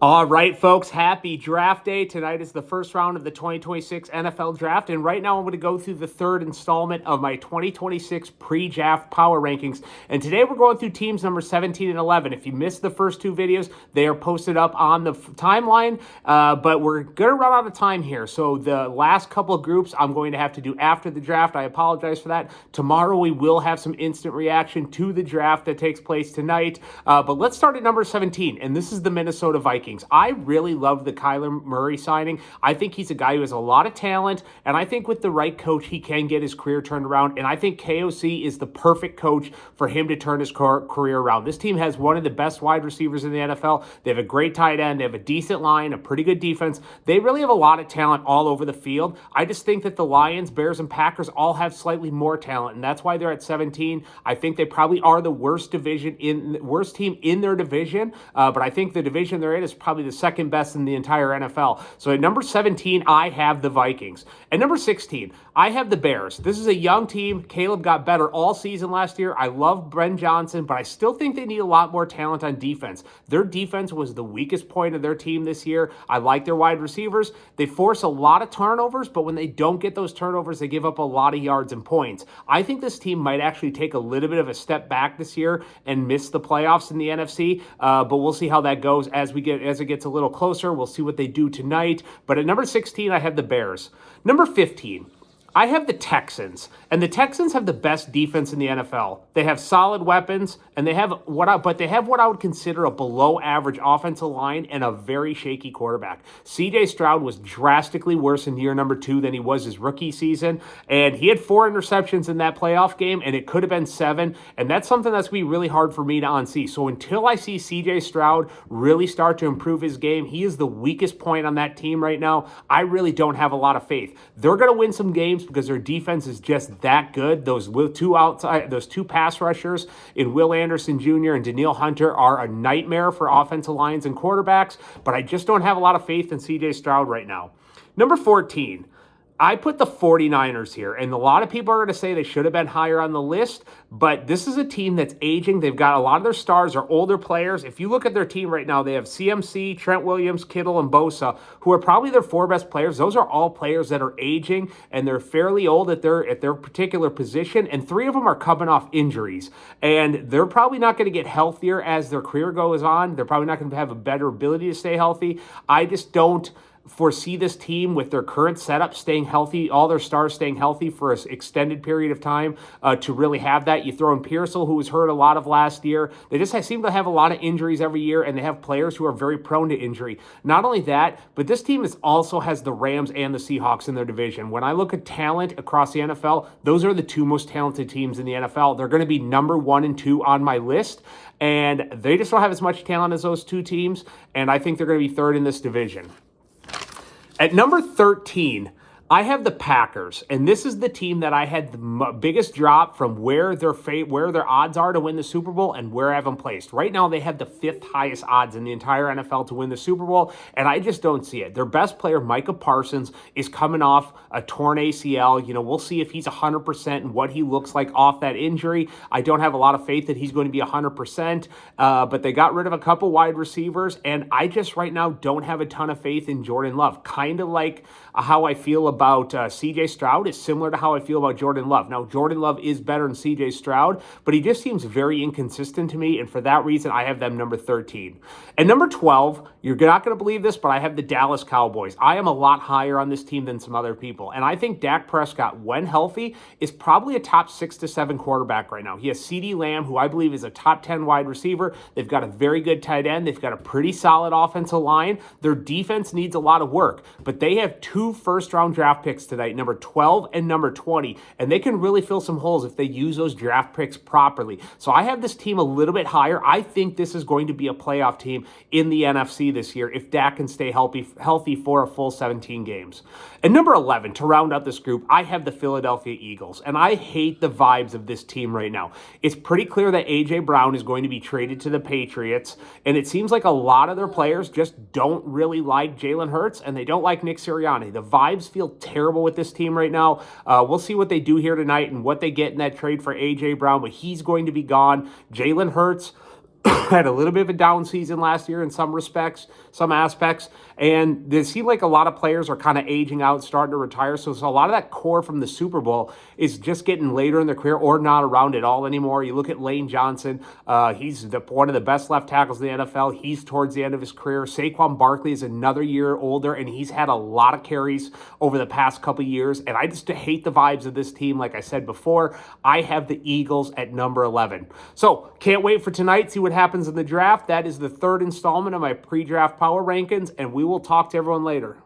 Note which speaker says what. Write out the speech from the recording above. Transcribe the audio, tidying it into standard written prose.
Speaker 1: All right, folks, happy draft day. Tonight is the first round of the 2026 NFL draft, and right now I'm going to go through the third installment of my 2026 pre-draft power rankings. And today we're going through teams number 17 and 11. If you missed the first two videos, they are posted up on the timeline, but we're going to run out of time here. So the last couple of groups I'm going to have to do after the draft. I apologize for that. Tomorrow we will have some instant reaction to the draft that takes place tonight, but let's start at number 17, and this is the Minnesota Vikings. I really love the Kyler Murray signing. I think he's a guy who has a lot of talent, and I think with the right coach, he can get his career turned around, and I think KOC is the perfect coach for him to turn his career around. This team has one of the best wide receivers in the NFL. They have a great tight end. They have a decent line, a pretty good defense. They really have a lot of talent all over the field. I just think that the Lions, Bears, and Packers all have slightly more talent, and that's why they're at 17. I think they probably are the worst team in their division, but I think the division they're in is probably the second best in the entire NFL. So at number 17, I have the Vikings. At number 16, I have the Bears. This is a young team. Caleb got better all season last year. I love Ben Johnson, but I still think they need a lot more talent on defense. Their defense was the weakest point of their team this year. I like their wide receivers. They force a lot of turnovers, but when they don't get those turnovers, they give up a lot of yards and points. I think this team might actually take a little bit of a step back this year and miss the playoffs in the NFC, but we'll see how that goes as it gets a little closer. We'll see what they do tonight. But at number 16, I have the Bears. Number 15, I have the Texans, and the Texans have the best defense in the NFL. They have solid weapons, and they have what I would consider a below-average offensive line and a very shaky quarterback. C.J. Stroud was drastically worse in year number 2 than he was his rookie season, and he had 4 interceptions in that playoff game, and it could have been 7, and that's something that's going to be really hard for me to unsee. So until I see C.J. Stroud really start to improve his game, he is the weakest point on that team right now. I really don't have a lot of faith. They're going to win some games because their defense is just that good. Those two pass rushers in Will Anderson Jr. and Danielle Hunter are a nightmare for offensive lines and quarterbacks, but I just don't have a lot of faith in C.J. Stroud right now. Number 14, I put the 49ers here, and a lot of people are going to say they should have been higher on the list, but this is a team that's aging. They've got a lot of their stars are older players. If you look at their team right now, they have CMC, Trent Williams, Kittle, and Bosa, who are probably their 4 best players. Those are all players that are aging, and they're fairly old at their particular position, and 3 of them are coming off injuries, and they're probably not going to get healthier as their career goes on. They're probably not going to have a better ability to stay healthy. I just don't foresee this team with their current setup staying healthy, all their stars staying healthy for an extended period of time to really have that. You throw in Pearsall, who was hurt a lot of last year. They just seem to have a lot of injuries every year, and they have players who are very prone to injury. Not only that, but this team also has the Rams and the Seahawks in their division. When I look at talent across the NFL, those are the 2 most talented teams in the NFL. They're going to be number 1 and 2 on my list, and they just don't have as much talent as those 2 teams, and I think they're going to be 3rd in this division. At number 13, I have the Packers, and this is the team that I had the biggest drop from where their odds are to win the Super Bowl and where I have them placed. Right now, they have the 5th highest odds in the entire NFL to win the Super Bowl, and I just don't see it. Their best player, Micah Parsons, is coming off a torn ACL. We'll see if he's 100% and what he looks like off that injury. I don't have a lot of faith that he's going to be 100%, but they got rid of a couple wide receivers, and I just right now don't have a ton of faith in Jordan Love. Kind of like how I feel about C.J. Stroud is similar to how I feel about Jordan Love. Now, Jordan Love is better than C.J. Stroud, but he just seems very inconsistent to me, and for that reason, I have them number 13. And number 12, you're not going to believe this, but I have the Dallas Cowboys. I am a lot higher on this team than some other people, and I think Dak Prescott, when healthy, is probably a top 6 to 7 quarterback right now. He has CeeDee Lamb, who I believe is a top 10 wide receiver. They've got a very good tight end. They've got a pretty solid offensive line. Their defense needs a lot of work, but they have 2 first-round draft picks tonight, number 12 and number 20, and they can really fill some holes if they use those draft picks properly. So I have this team a little bit higher. I think this is going to be a playoff team in the NFC this year if Dak can stay healthy for a full 17 games. And number 11, to round out this group, I have the Philadelphia Eagles, and I hate the vibes of this team right now. It's pretty clear that A.J. Brown is going to be traded to the Patriots, and it seems like a lot of their players just don't really like Jalen Hurts, and they don't like Nick Sirianni. The vibes feel terrible with this team right now. We'll see what they do here tonight and what they get in that trade for A.J. Brown, but he's going to be gone. Jalen Hurts, had a little bit of a down season last year in some respects, some aspects, and it seemed like a lot of players are kind of aging out, starting to retire. So a lot of that core from the Super Bowl is just getting later in their career or not around at all anymore. You look at Lane Johnson; he's one of the best left tackles in the NFL. He's towards the end of his career. Saquon Barkley is another year older, and he's had a lot of carries over the past couple years. And I just hate the vibes of this team. Like I said before, I have the Eagles at number 11. So can't wait for tonight. See what happens in the draft. That is the third installment of my pre-draft power rankings, and we will talk to everyone later.